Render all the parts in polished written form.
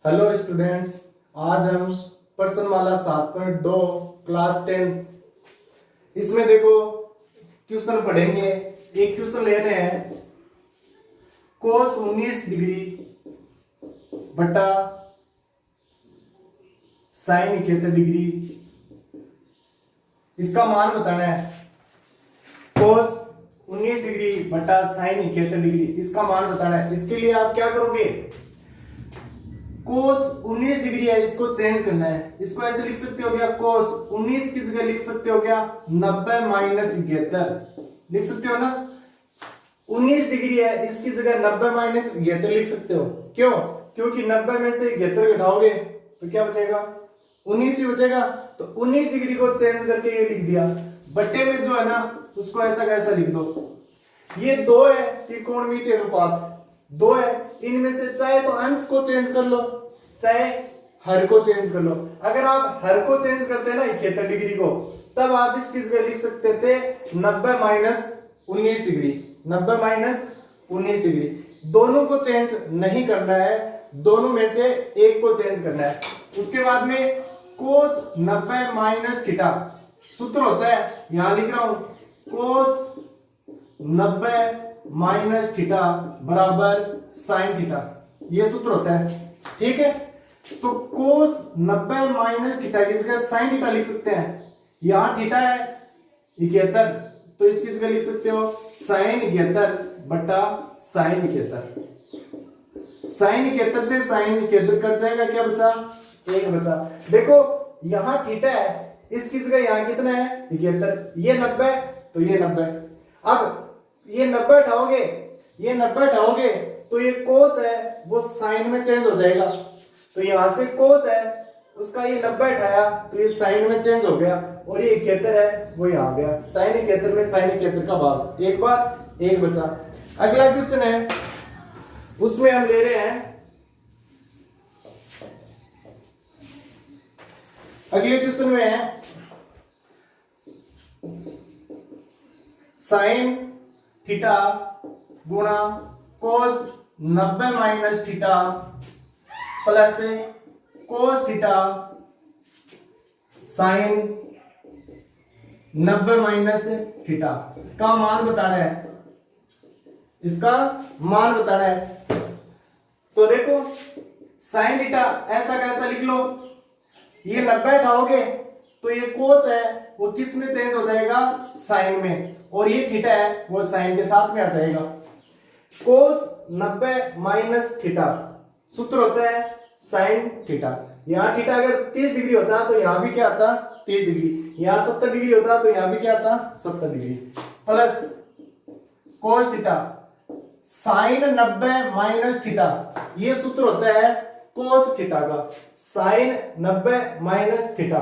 Hello students, आज हम प्रश्नमाला 7.2 class 10 इसमें देखो क्वेश्चन पढ़ेंगे। एक क्वेश्चन ले रहे हैं कोस 19 डिग्री बटा साइन 71 डिग्री, इसका मान बताना है। कोस 19 डिग्री बटा साइन 71 डिग्री, इसका मान बताना है। इसके लिए आप क्या करोगे, कोस 19 डिग्री है, इसको चेंज करना है। इसको ऐसे लिख सकते हो क्या, कोस 19 की जगह लिख सकते हो क्या 90 माइनस 71 लिख सकते हो ना। 19 डिग्री है, इसकी जगह 90 माइनस 71 लिख सकते हो। क्यों? क्योंकि 90 में से 71 घटाओगे तो क्या बचेगा, 19 ही बचेगा। तो 19 डिग्री को चेंज करके ये लिख दिया। बट्टे में जो है ना उसको ऐसा कैसा लिख दो। ये दो है त्रिकोणमिति अनुपात, दो है, इनमें से चाहे तो अंश को चेंज कर लो चाहे हर को चेंज कर लो। अगर आप हर को चेंज करते ना 71 डिग्री को, तब आप इसकी जगह लिख सकते थे 90 माइनस 19 डिग्री, 90 माइनस 19 डिग्री। दोनों को चेंज नहीं करना है, दोनों में से एक को चेंज करना है। उसके बाद में कोस 90 माइनस थीटा सूत्र होता है, यहां लिख रहा हूं कोस 90 माइनस थीटा बराबर साइन थीटा, ये सूत्र होता है। ठीक है, तो कोस 90 माइनस थीटा की जगह साइन थीटा लिख सकते हैं। यहां थीटा है 71, तो इसकी जगह लिख सकते हो साइन 71 बटा साइन 71। साइन 71 से साइन 71 कट जाएगा, क्या बचा, एक बचा। देखो यहां थीटा है, इसकी जगह यहां कितना है 71, ये 90 तो ये 90। अब ये 90 हटाओगे, ये 90 हटाओगे तो ये कोस है वो साइन में चेंज हो जाएगा। तो यहां से कोस है उसका ये 90 हटाया तो ये साइन में चेंज हो गया, और ये 71 है वो यहां गया। साइन 71 में साइन 71 का भाग, एक बार एक बचा। अगला क्वेश्चन है, उसमें हम ले रहे हैं, अगले क्वेश्चन में है साइन थीटा गुणा कोस 90 minus theta plus cos theta sine 90 minus theta का मान बताना है, इसका मान बताना है। तो देखो साइन थीटा ऐसा कैसा लिख लो, ये 90 हटाओगे तो ये कोस है वो किस में चेंज हो जाएगा, साइन में, और ये थीटा है वो साइन के साथ में आ जाएगा। कोस 90 माइनस थीटा सूत्र होता है साइन थीटा। यहां थीटा अगर 30 डिग्री होता तो यहां भी क्या आता 30 डिग्री, यहां 70 डिग्री होता तो यहां भी क्या आता 70 degree, plus cos theta sine 90 minus theta, ये सूत्र होता है कोस थीटा का। साइन 90 माइनस थीटा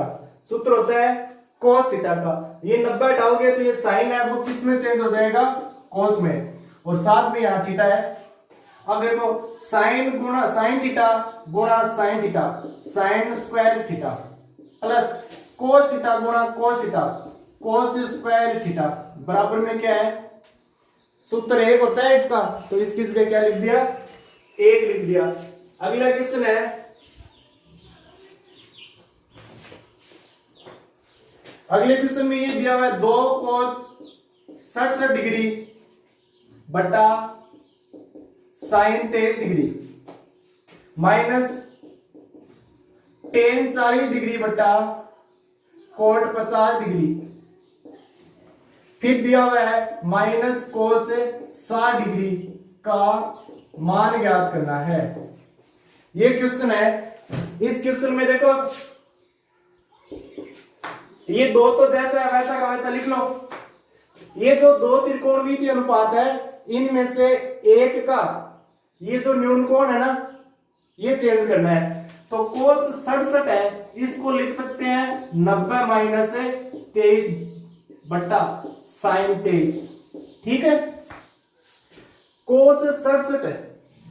सूत्र होता है कोस थीटा का। ये 90 हटाओगे तो ये साइन है वो किस में चेंज हो जाएगा, कोस में, और साथ में यहां थीटा है। अब देखो साइन गुणा साइन थीटा गुणा sine theta, sine square theta, plus cos theta गुणा cos theta, cos square theta, बराबर में क्या है, सूत्र एक होता है इसका, तो इसकी जगह क्या लिख दिया, एक लिख दिया। अगला क्वेश्चन है, अगले क्वेश्चन में ये दिया हुआ है 2 कोस 67 डिग्री बटा साइन 23 डिग्री माइनस टेन 40 डिग्री बटा कोट 50 डिग्री, फिर दिया हुआ है माइनस कोस 60 डिग्री का मान ज्ञात करना है। ये क्वेश्चन है। इस क्वेश्चन में देखो ये दो तो जैसा है वैसा का वैसा लिख लो। ये जो दो त्रिकोणमितीय अनुपात है इनमें से एक का ये जो न्यून कोण है ना ये चेंज करना है। तो कोस 67 है, इसको लिख सकते हैं 90 माइनस 23 बट्टा साइन 23। ठीक है, कोस 67 है,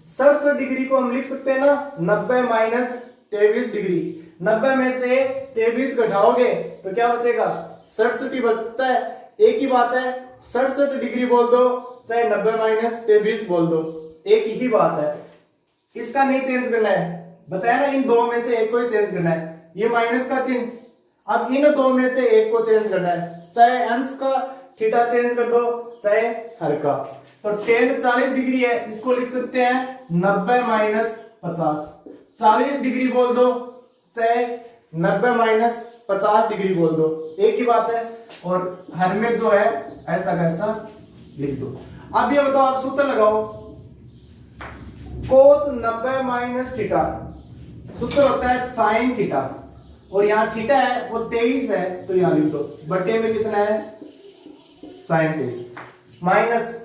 67 डिग्री को हम लिख सकते हैं ना 90 माइनस 23 डिग्री। 90 में से 23 घटाओगे तो क्या बचेगा, 67 ही बचता है। एक ही बात है, 67 डिग्री बोल दो चाहे 90 माइनस 23 बोल दो, एक ही बात है। इसका नहीं चेंज करना है, बताया ना, इन दो में से एक को ही चेंज करना है, ये माइनस का चिन्ह। अब इन दो में से एक को चेंज करना है, चाहे अंश का थीटा चेंज कर दो चाहे हर का। तो tan 40 डिग्री है, इसको लिख सकते हैं 90 माइनस 50। 40 डिग्री बोल दो चाहे 90 माइनस 50 डिग्री बोल दो, एक ही बात है। और हर में जो है ऐसा कैसा लिख दो। अब ये बताओ, आप सूत्र लगाओ, कोस 90 माइनस थीटा सूत्र होता है साइन थीटा, और यहाँ थीटा है वो 23 है, तो यहाँ लिख दो बटे में कितना है sine 23 minus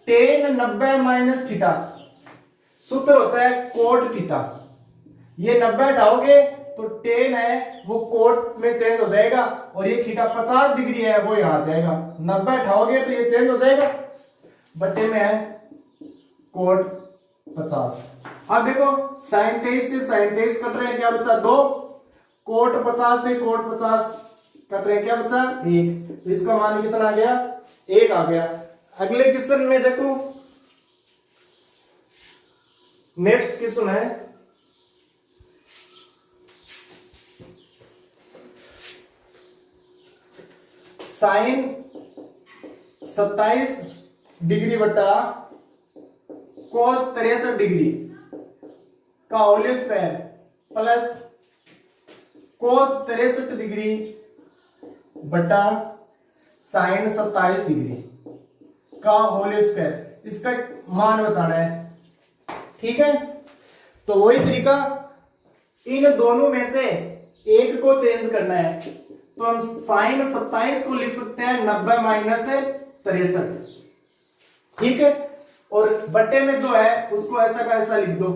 tan 90 minus theta सूत्र होता है कोट थीटा। ये 90 हटाओगे तो टेन है वो कोट में चेंज हो जाएगा, और ये थीटा 50 डिग्री है वो यहाँ आ जाएगा। 90 हटाओगे तो ये चेंज हो जाएगा, बटे में है कोट 50। अब देखो साइन 23 से साइन 23 कट रहे हैं, क्या बचा 2, कोट 50 से कोट 50 कट रहे हैं, क्या बचा 1, तो इसका मान कितना आ गया 1 आ गया। अगले क्वेश्चन में देखो, नेक्स्ट क्वेश्चन है साइन 27 डिग्री बटा कोस 63 डिग्री का होल स्क्वायर प्लस कोस 63 डिग्री बटा साइन 27 डिग्री का होल स्क्वायर, इसका मान बताना है। ठीक है, तो वही तरीका, इन दोनों में से एक को चेंज करना है, तो हम साइन 27 को लिख सकते हैं 90 माइनस 63। ठीक है, और बट्टे में जो है उसको ऐसा का ऐसा लिख दो।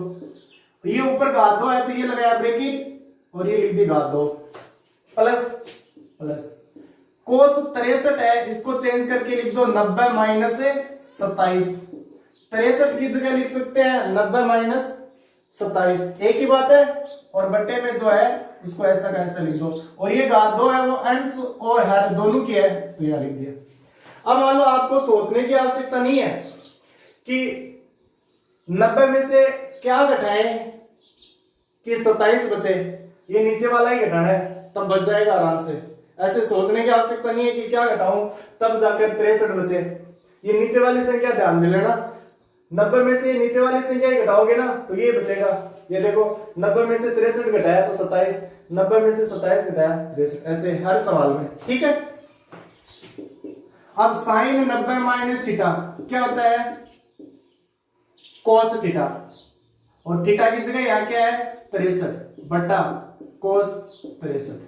तो ये ऊपर घात 2 है तो ये लगाया ब्रैकेट और ये लिख दी घात 2 प्लस प्लस कोस 63 है, इसको चेंज करके लिख दो 90 माइनस 27। 63 की जगह लिख सकते हैं 90 माइनस 27, एक ही बात है। और बट्टे में जो है उसको ऐसा का ऐसा लिख दो, और ये घात 2 है वो अंश और हर दोनों की है तो यहां लिख दिया। अब मान लो आपको सोचने की आवश्यकता नहीं है कि 90 में से क्या घटाएं कि 27 बचे, ये नीचे वाला ही घटाना है तब बच जाएगा आराम से। ऐसे सोचने की आवश्यकता नहीं है कि क्या घटाऊं तब जाकर 63 बचे। ये नीचे वाली संख्या ध्यान दे लेना, 90 में से नीचे वाली संख्या ही घटाओगे ना तो ये बचेगा। ये देखो 90 में से 63 घटाया तो 27, 90 में से 27 घटाया 63, ऐसे हर सवाल में। ठीक है, अब साइन 90 माइनस थीटा क्या होता है कोस थीटा, और थीटा की जगह यहाँ क्या है 63 बटा कोस 63।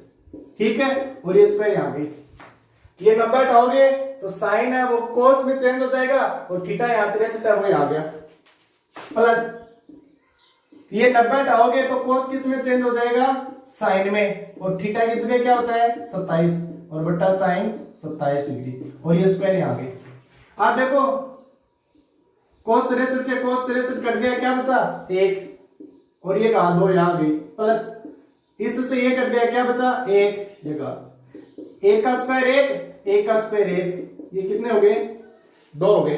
ठीक है, और ये स्क्वायर यहाँ भी, ये 90 हटाओगे तो साइन है वो कोस में चेंज हो जाएगा, और थीटा यहाँ 63 है वो यहाँ आ गया, प्लस ये 90 हटाओगे तो कोस किस में चेंज हो जाएगा साइन में, और थीटा की जगह क्या होता है 27 और बटा साइन 27 डिग्री, और ये स्क्वायर यहाँ आ गए। आप देखो कोस 63 से कोस 63 कट गया, क्या बचा 1, और ये कहा 2 यहाँ गई, प्लस इससे ये कट गया, क्या बचा 1, ये कहा 1 का स्क्वायर 1, 1 का स्क्वायर 1, ये कितने हो गए 2 हो गए।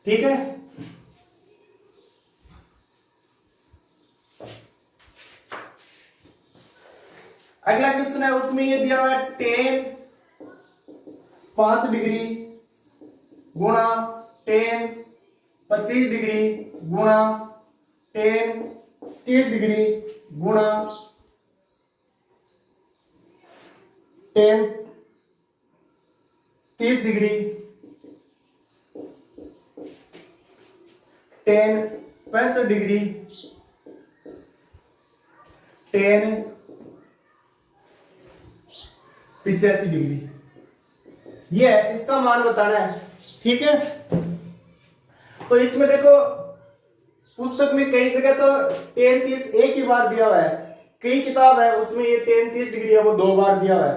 ठीक है, अगला क्वेश्चन है, उसमें ये दिया हुआ है tan 5 डिग्री गुणा tan 25 डिग्री गुणा tan 30 डिग्री गुणा tan 30 degree tan 65 degree tan 85 degree, ये है, इसका मान बताना है। ठीक है, तो इसमें देखो पुस्तक में कई जगह तो tan 30 एक ही बार दिया हुआ है, कई किताब है उसमें ये tan 30 डिग्री है वो 2 बार दिया हुआ है,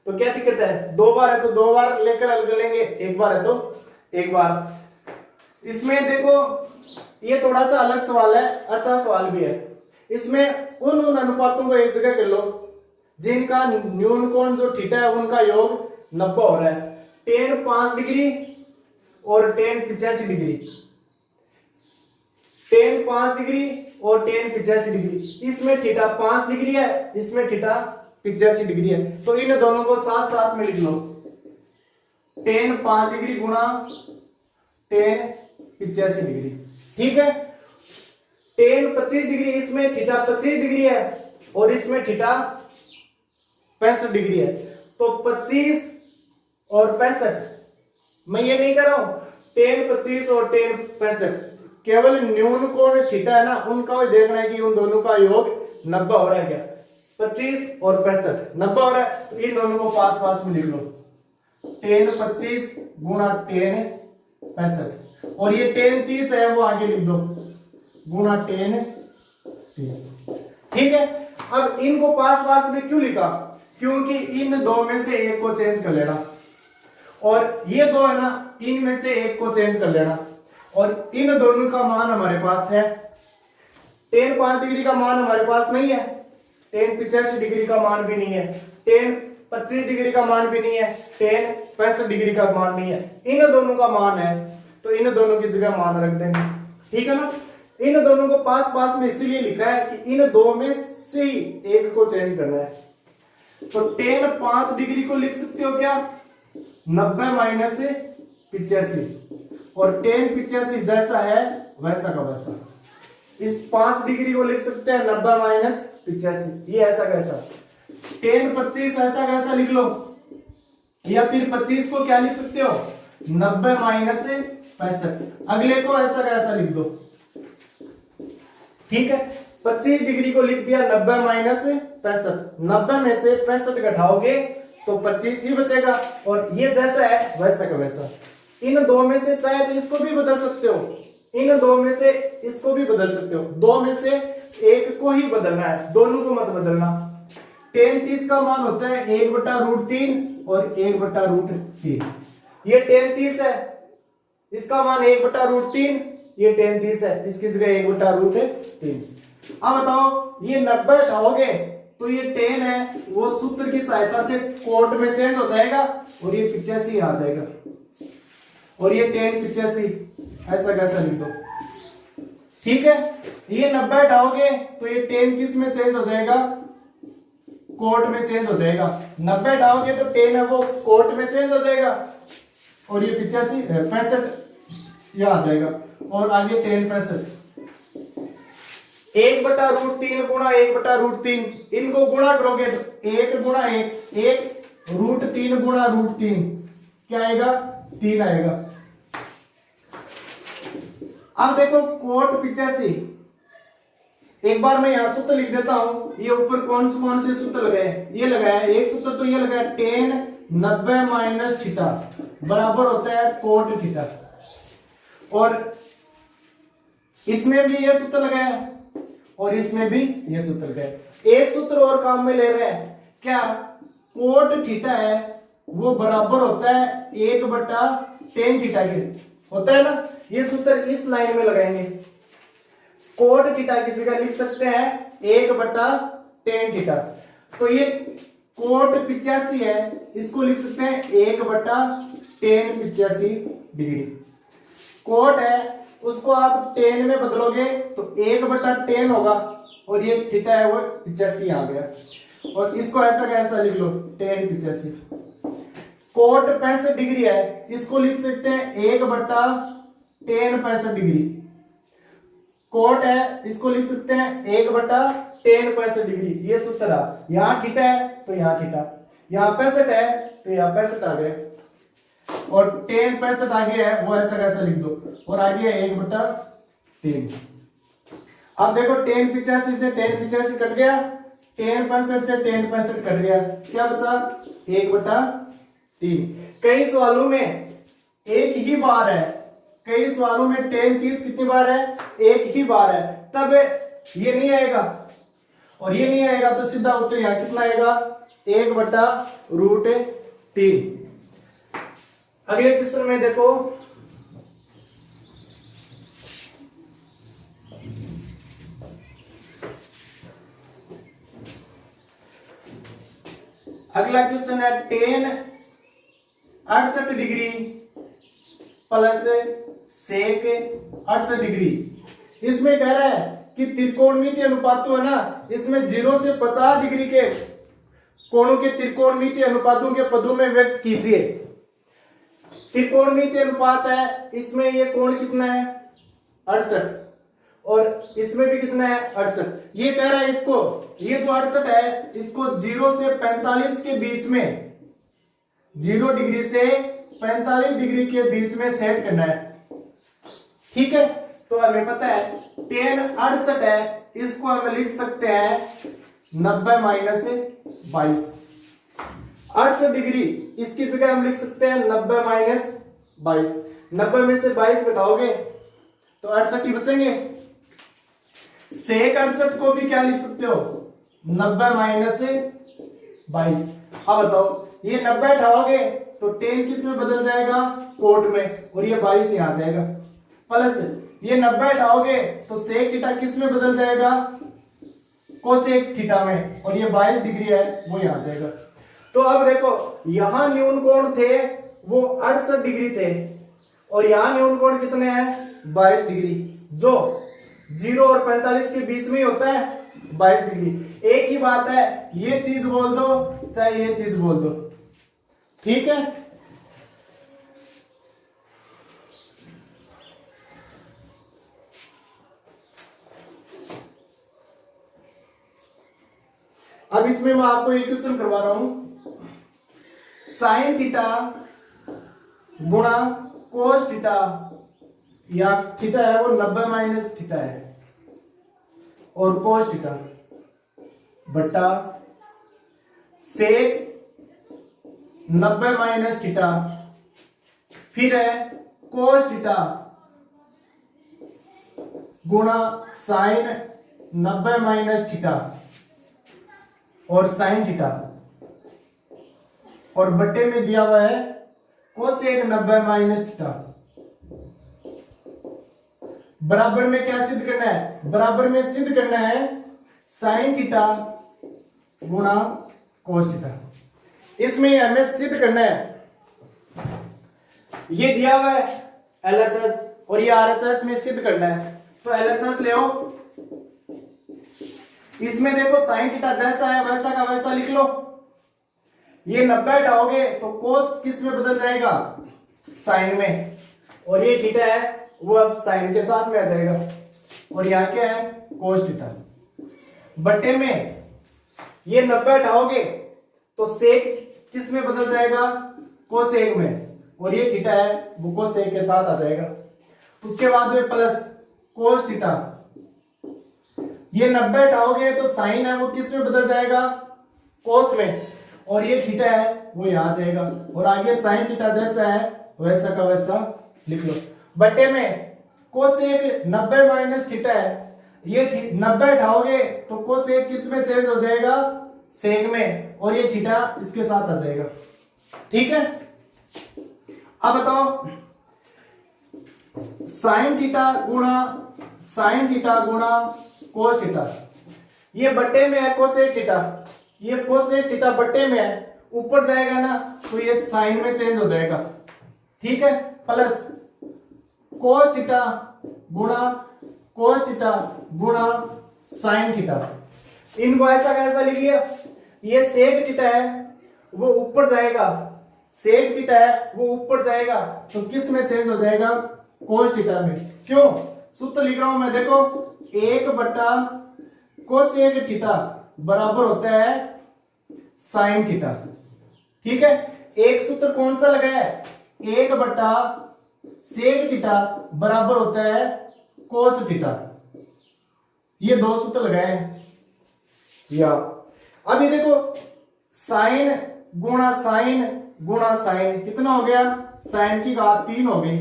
तो क्या दिक्कत है 2 बार है तो 2 बार लेकर अलग लेंगे, 1 बार है तो 1 बार। इसमें देखो ये थोड़ा सा अलग सवाल है, अच्छा सवाल भी है। इसमें उन अनुपातों को एक जगह कर लो जिनका न्यून कोण जो थीटा है उनका योग 90 हो रहा है, tan 5 डिग्री और tan 85 डिग्री। टेन 5 डिग्री और टेन 85 डिग्री, इसमें थीटा 5 डिग्री है, इसमें थीटा 85 डिग्री है, तो इन दोनों को साथ साथ में लिख लो। टेन 5 डिग्री गुणा टेन 85 डिग्री, ठीक है। टेन 25 डिग्री, इसमें थीटा 25 डिग्री है और इसमें थीटा 65 डिग्री है, तो 25 और 65, मैं ये नहीं कर रहा हूं, टेन 25 और टेन 65, केवल न्यून कोण थीटा है ना, उनका भी देखना है कि उन दोनों का योग 90 हो रहा है क्या, 25 और 65 90 हो रहा है, तो इन दोनों को पास पास में लिख लो, टेन 25 गुणा टेन 65, और ये टेन 30 है वो आगे लिख दो, गुणा टेन 30, ठीक है। अब इनको पास पास में क्यों लिखा, क्योंकि इन दो में से एक को चेंज कर लेना, और ये दो है ना, इनमें से एक को चेंज कर लेना, और इन दोनों का मान हमारे पास है, टेन 5 डिग्री का मान हमारे पास नहीं है, टेन 85 डिग्री का मान भी नहीं है, टेन 25 डिग्री का मान भी नहीं है, टेन 65 डिग्री का मान नहीं है, इन दोनों का मान है, तो इन दोनों की जगह मान रख देंगे, ठीक है ना। इन दोनों को पास पास में इसीलिए लिखा है कि इन दो में से ही एक को चेंज करना है, तो टेन 5 डिग्री को लिख सकते हो क्या, 90 माइनस 85, और टेन 85 जैसा है वैसा का वैसा, इस 5 डिग्री को लिख सकते हैं 90 माइनस 85, ये ऐसा कैसा, टेन 25 ऐसा कैसा लिख लो, या फिर 25 को क्या लिख सकते हो, 90 माइनस 65, अगले को ऐसा कैसा लिख दो, ठीक है। 25 डिग्री को लिख दिया 90 माइनस 65, 90 में से 65 घटाओगे तो 25 ही बचेगा, और ये जैसा है वैसा का वैसा, इन दो में से चाहे तो इसको भी बदल सकते हो, इन दो में से इसको भी बदल सकते हो, दो में से एक को ही बदलना है, दोनों को मत बदलना। टेन 30 का मान होता है 1/√3 और 1/√3, ये टेन 30 है, इसका मान 1/√3, ये टेन 30 है, इसकी जगह 1/√3। अब बताओ ये 90 हटाओगे तो ये टेन है वो सूत्र की सहायता से कोट में चेंज हो जाएगा, और ये 85 आ जाएगा, और ये टेन 85 ऐसा कैसा लिख दो, ठीक है। ये 90 हटाओगे तो ये टेन किस में चेंज हो जाएगा, कोट में चेंज हो जाएगा, 90 हटाओगे तो टेन है वो कोट में चेंज हो जाएगा, और ये 65 यह आ जाएगा, और आगे टेन 65, 1/√3 गुणा 1/√3, इनको गुणा करोगे तो 1 गुणा 1, 1√3 गुणा √3 क्या आएगा, 3 आएगा। अब देखो कोट 85, एक बार मैं यहां सूत्र लिख देता हूं, ये ऊपर कौन से सूत्र लगाए, ये लगाया एक सूत्र, तो ये लगाया टेन 90 माइनस थीटा बराबर होता है कोट थीटा, और इसमें भी ये सूत्र लगाया और इसमें भी ये सूत्र लगाया, एक सूत्र और काम में ले रहे हैं क्या, कोट थीटा है वो बराबर होता है 1/tan थीटा के, होता है ना, ये सूत्र इस लाइन में लगाएंगे, कोट थीटा की जगह लिख सकते हैं 1/tan थीटा, तो ये कोट 85 है, इसको लिख सकते हैं 1/tan 85 डिग्री, कोट है उसको आप टेन में बदलोगे तो 1/tan होगा, और ये थीटा है वो 85 आ गया, और इसको ऐसा कैसा लिख लो tan 85, कोट 65 डिग्री है, इसको लिख सकते हैं 1/tan 65 डिग्री, कोट है इसको लिख सकते हैं 1/tan 65 डिग्री, ये सूत्र है, यहाँ थीटा है तो यहाँ थीटा, यहाँ 65 है तो यहाँ 65 आ गया, और tan 65 आगे है वो ऐसा कैसा लिख दो, और आगे है 1/3। अब देखो tan 85 से tan 85 कट गया, tan 65 से tan 65 कट गया, क्या बचा 1/3। कई सवालों में एक ही बार है, कई सवालों में tan 30 कितनी बार है, एक ही बार है, तब ये नहीं आएगा और ये नहीं आएगा, तो सीधा उत्तर यहाँ कितना आएगा 1/√3। अगले क्वेश्चन में देखो, अगला क्वेश्चन है tan 68 degree plus sec 68 degree, इसमें कह रहा है कि त्रिकोणमितीय अनुपातों है ना, इसमें 0 से 50 डिग्री के कोणों के त्रिकोणमितीय अनुपातों के पदों में व्यक्त कीजिए। त्रिकोणमितीय अनुपात है, इसमें ये कोण कितना है 68 और इसमें भी कितना है 68। ये कह रहा है इसको, ये जो 68 है इसको 0 से 45 के बीच में, 0 डिग्री से 45 डिग्री के बीच में सेट करना है। ठीक है, तो हमें पता है tan 68 है, इसको हम लिख सकते हैं 90 माइनस 22। 68 डिग्री इसकी जगह हम लिख सकते हैं 90 माइनस 22। 90 में से 22 घटाओगे तो 68 ही बचेंगे। सेक 68 को भी क्या लिख सकते हो 90 माइनस 22। अब बताओ ये 90 हटाओगे तो tan किस में बदल जाएगा कोट में, और ये 22 यहाँ आ जाएगा। प्लस ये 90 हटाओगे तो सेक थीटा किस में बदल जाएगा कोसेक थीटा में, और ये 22 डिग्री है वो यहाँ जाएगा। तो अब देखो यहां न्यून कोण थे वो 68 डिग्री थे और यहां न्यून कोण कितने हैं 22 डिग्री, जो 0 और 45 के बीच में ही होता है 22 डिग्री। एक ही बात है, ये चीज बोल दो चाहे ये चीज बोल दो। ठीक है, अब इसमें मैं आपको एक क्वेश्चन करवा रहा हूं, साइन थीटा गुणा कोस थीटा, या थीटा है वो 90 माइनस थीटा है, और कोस थीटा बटा सेक 90 माइनस थीटा, फिर है कोस थीटा गुणा साइन 90 माइनस थीटा और साइन थीटा, और बट्टे में दिया हुआ है कोसेक 90 माइनस थीटा। बराबर में क्या सिद्ध करना है, बराबर में सिद्ध करना है साइन थीटा गुणा कोस थीटा। इसमें हमें सिद्ध करना है, ये दिया हुआ है LHS और ये RHS में सिद्ध करना है। तो LHS ले आओ, इसमें देखो साइन थीटा जैसा है वैसा का वैसा लिख लो। ये 90 हटाओगे तो कोस किस में बदल जाएगा साइन में, और ये थीटा है वो अब साइन के साथ में आ जाएगा, और यहाँ क्या है कोस थीटा बट्टे में ये 90 हटाओगे तो सेक किस में बदल जाएगा कोसेक में, और ये थीटा है वो कोसेक के साथ आ जाएगा। उसके बाद में प्लस कोस थीटा, ये 90 हटाओगे तो साइन है वो किस में बदल जाएगा कोस में, और ये थीटा है वो यहां आ जाएगा, और आगे साइन थीटा जैसा है वैसा का वैसा लिख लो। बट्टे में कोसेक 90 माइनस थीटा है, ये 90 हटाओगे तो कोसेक किस में चेंज हो जाएगा सेक में, और ये थीटा इसके साथ आ जाएगा। ठीक है, अब बताओ साइन थीटा गुणा कोस थीटा, ये बट्टे में है कोसेक थीटा, ये कोसेक थीटा बट्टे में है, ऊपर जाएगा ना तो ये साइन में चेंज हो जाएगा। ठीक है, प्लस कोस थीटा गुणा साइन थीटा, इनको ऐसा कैसा लिख लिया, ये सेक थीटा है वो ऊपर जाएगा, सेक थीटा है वो ऊपर जाएगा तो किस में चेंज हो जाएगा कोस थीटा में। क्यों सूत्र लिख रहा हूं मैं, देखो 1 बटा कोसेक थीटा बराबर होता है साइन थीटा। ठीक है, एक सूत्र कौन सा लगा है 1 बटा सेक थीटा बराबर होता है कोस थीटा, ये दो सूत्र लगाए हैं। या अब ये देखो साइन गुणा साइन कितना हो गया, साइन की घात 3 हो गई,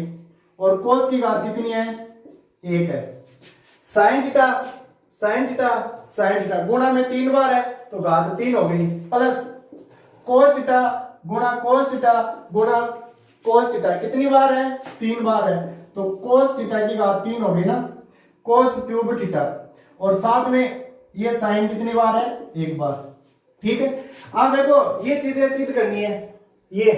और कोस की घात कितनी है 1 है। साइन थीटा गुणा में 3 बार है तो घात 3 हो गई, प्लस कोस थीटा गुणा कोस थीटा कितनी बार है 3 बार है, तो कोस थीटा की घात 3 हो गई ना, कोस क्यूब थीटा, और साथ में ये साइन कितनी बार है 1 बार। ठीक है, अब देखो ये चीजें सिद्ध करनी है, ये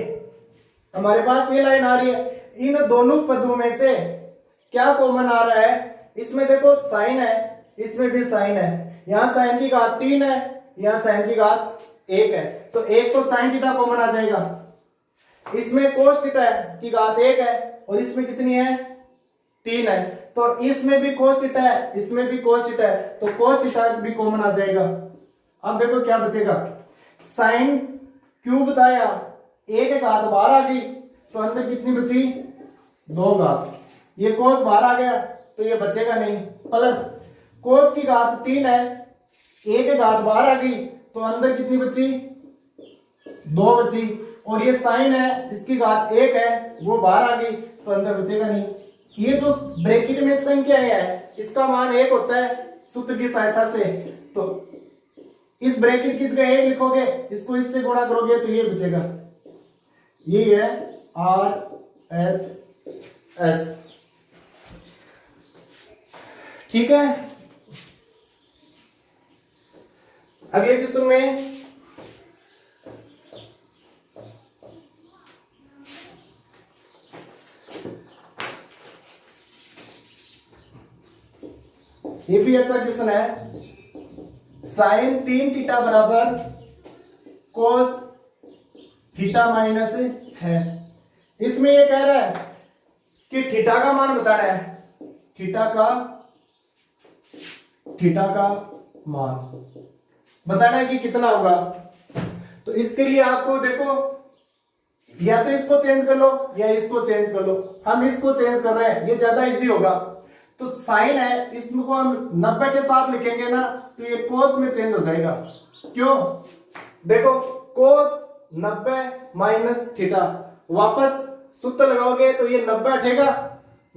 हमारे पास ये लाइन आ रही है, इन दोनों पदों में से क्या कॉमन आ रहा है इसमें देखो साइन है, इसमें भी साइन है, यहाँ साइन की घात 3 है, यहाँ साइन की घात 1 है, तो एक तो साइन थीटा कॉमन आ जाएगा। इसमें कोस थीटा की घात 1 है और इसमें कितनी है 3 है, तो इसमें भी कोस थीटा है, इसमें भी कोस थीटा है, तो कोस थीटा भी कॉमन आ जाएगा। अब देखो क्या बचेगा, साइन क्यूब बताया, 1 घात बाहर आ गई, तो अंदर कितनी बची 2 घात, ये कोस बाहर आ गया तो ये बचेगा नहीं, प्लस कोस की घात 3 है, 1 घात बाहर आ गई तो अंदर कितनी बची 2 बची, और ये साइन है, इसकी घात 1 है, वो बाहर आ गई तो अंदर बचेगा नहीं। ये जो ब्रैकेट में संख्या है इसका मान 1 होता है सूत्र की सहायता से, तो इस ब्रैकेट की जगह 1 लिखोगे, इसको इससे गुणा करोगे तो ये बचेगा, ये है RHS। ठीक है, अगले क्वेश्चन में ये भी अच्छा क्वेश्चन है, साइन 3 थीटा बराबर कोस थीटा माइनस 6। इसमें ये कह रहा है कि थीटा का मान बताना है, थीटा का मान बताना है कि कितना होगा। तो इसके लिए आपको देखो, या तो इसको चेंज कर लो या इसको चेंज कर लो, हम इसको चेंज कर रहे हैं, ये ज्यादा इजी होगा। तो साइन है, इसको हम 90 के साथ लिखेंगे ना तो ये कोस में चेंज हो जाएगा। क्यों, देखो कोस 90 माइनस थीटा, वापस सूत्र लगाओगे तो ये 90 हटेगा,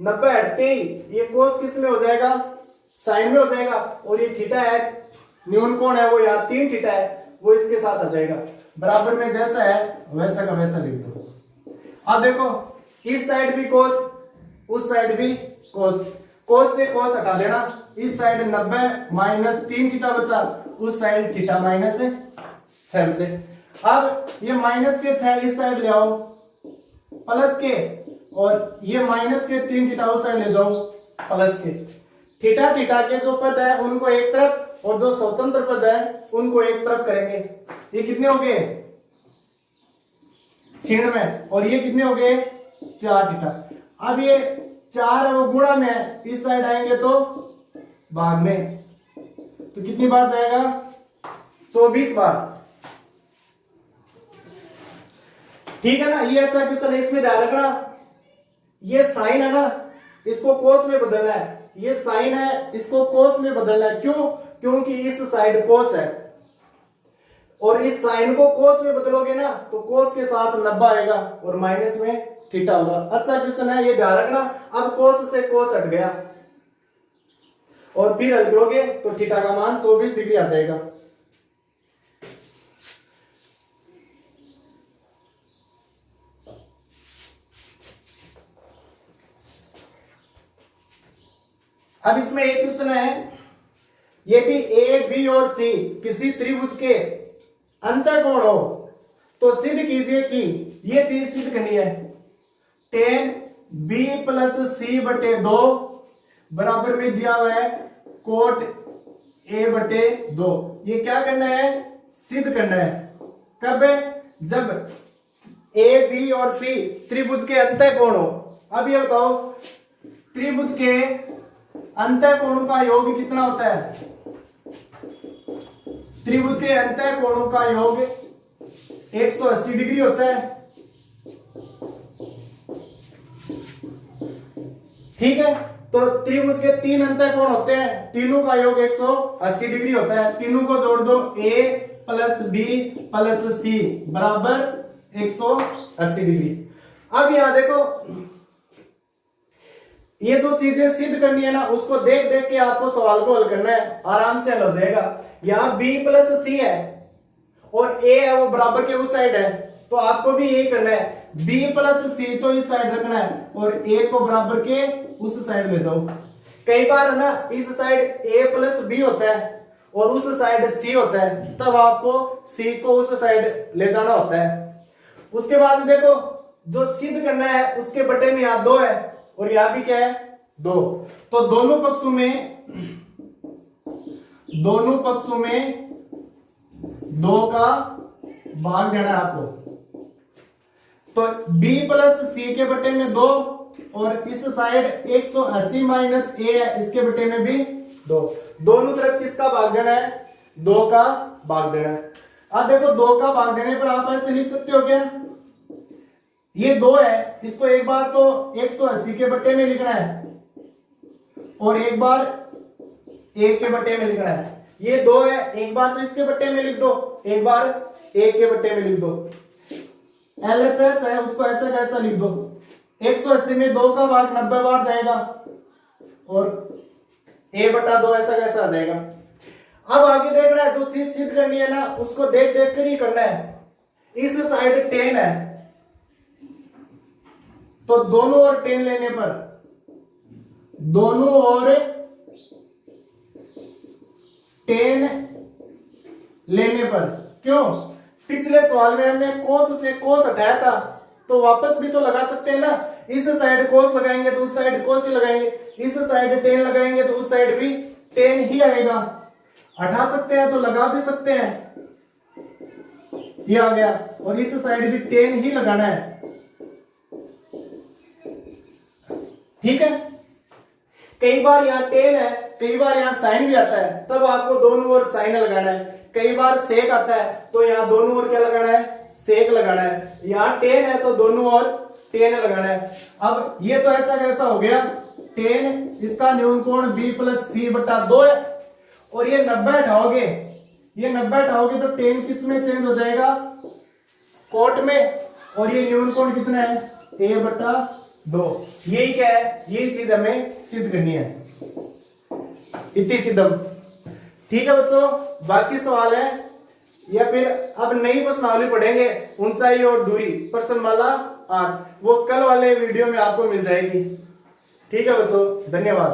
90 हटते ही ये कोस किस में हो जाएगा, साइन में हो जाएगा, और ये थीटा है, न्यून कोण है वो यहाँ 3 थीटा है, वो इसके साथ आ जाएगा। बराबर में जैसा है वैसा का वैसा लिख दो। अब देखो इस साइड भी कोस, उस साइड भी कोस, कोस से कोस हटा देना, इस साइड 90 माइनस 3 थीटा बचा, उस साइड थीटा माइनस 6 बचे। अब ये माइनस के 6 इस साइड ले आओ, प्लस के, और ये माइनस के 3 थीटा उस साइड ले जाओ, प्लस के। थीटा थीटा के जो पद है उनको एक तरफ, और जो स्वतंत्र पद है उनको एक तरफ करेंगे। ये कितने हो गए 96, और ये कितने हो गए 4 थीटा। अब ये 4 है वो गुणा में है, इस साइड आएंगे तो भाग में, तो कितनी बार जाएगा 24 बार। ठीक है ना, ये अच्छा क्वेश्चन है, इसमें ध्यान रखना, ये साइन है ना इसको कोस में बदलना है, ये साइन है इसको कोस में बदलना है। क्यों, क्योंकि इस साइड कोस है और इस साइन को कोस में बदलोगे ना तो कोस के साथ 90 आएगा और माइनस में थीटा होगा। अच्छा क्वेश्चन है, ये ध्यान रखना। अब कोस से कोस हट गया और फिर हल करोगे तो थीटा का मान 24 डिग्री आ जाएगा। अब इसमें एक क्वेश्चन है, यदि ए बी और सी किसी त्रिभुज के अंतःकोण हो तो सिद्ध कीजिए कि ये चीज सिद्ध करनी है, tan b प्लस सी बटे 2 बराबर में दिया हुआ है कोट a बटे 2। ये क्या करना है, सिद्ध करना है। कब, जब a b और c त्रिभुज के अंतःकोण हो। अब ये बताओ त्रिभुज के अंतःकोणों का योग कितना होता है, त्रिभुज के अंतःकोणों का योग 180 डिग्री होता है। ठीक है, तो त्रिभुज के 3 अंतःकोण होते हैं, तीनों का योग 180 डिग्री होता है। तीनों को जोड़ दो, a प्लस बी प्लस सी बराबर 180 डिग्री। अब यहां देखो, ये जो चीजें सिद्ध करनी है ना उसको देख देख के आपको सवाल को हल करना है, आराम से हल हो जाएगा। यहाँ b प्लस सी है और a है वो बराबर के उस साइड है, तो आपको भी यही करना है, b प्लस सी तो इस साइड रखना है और a को बराबर के उस साइड ले जाओ। कई बार ना इस साइड a प्लस बी होता है और उस साइड c होता है, तब आपको c को उस साइड ले जाना होता है। उसके बाद देखो जो सिद्ध करना है उसके बटे में यहाँ 2 है और यहाँ भी क्या है 2, तो दोनों पक्षों में 2 का भाग देना है आपको। तो b प्लस सी के बटे में 2 और इस साइड 180 माइनस ए है, इसके बटे में भी 2। दोनों तरफ किसका भाग देना है? 2 का भाग देना है। अब देखो 2 का भाग देने पर आप ऐसे लिख सकते हो क्या, ये 2 है, इसको एक बार तो 180 के बटे में लिखना है और एक बार 1 के बटे में लिखना है। ये 2 है, एक बार तो इसके बटे में लिख दो, एक बार 1 के बटे में लिख दो। LHS है, उसको ऐसा कैसा लिख दो, 180 में 2 का भाग 90 बार जाएगा और a/2 ऐसा कैसा आ जाएगा। अब आगे देखना है, जो चीज सिद्ध करनी है ना उसको देख देख कर ही करना है। इस साइड 10 है तो दोनों ओर 10 लेने पर, दोनों ओर 10 लेने पर, क्यों? पिछले सवाल में हमने कोस से कोस हटाया था तो वापस भी तो लगा सकते हैं ना। इस साइड कोस लगाएंगे तो उस साइड कोस ही लगाएंगे, इस साइड 10 लगाएंगे तो उस साइड भी 10 ही आएगा। हटा सकते हैं तो लगा भी सकते हैं, ये आ गया, और इस साइड भी 10 ही लगाना है, ठीक है। कई बार यहाँ 10 है, कई बार यहाँ साइन भी आता है, तब आपको दोनों ओर साइन लगाना है। कई बार सेक आता है तो यहाँ दोनों ओर क्या लगाना है? सेक लगाना है। यहाँ 10 है तो दोनों ओर 10 लगाना है। अब ये तो ऐसा कैसा हो गया, 10, इसका न्यून कोण b प्लस सी बटा 2 है, और ये 90 हटाओगे, ये 90 हटाओगे तो 10 किस में चेंज हो जाएगा? कोट में, और ये न्यून कोण कितना है? a/2। यही क्या है? यही चीज हमें सिद्ध करनी है। इति सिद्धम। ठीक है बच्चों, बाकी सवाल है या फिर अब नई प्रश्नावली पढ़ेंगे, ऊंचाई और दूरी, प्रश्नमाला 8, वो कल वाले वीडियो में आपको मिल जाएगी। ठीक है बच्चों, धन्यवाद।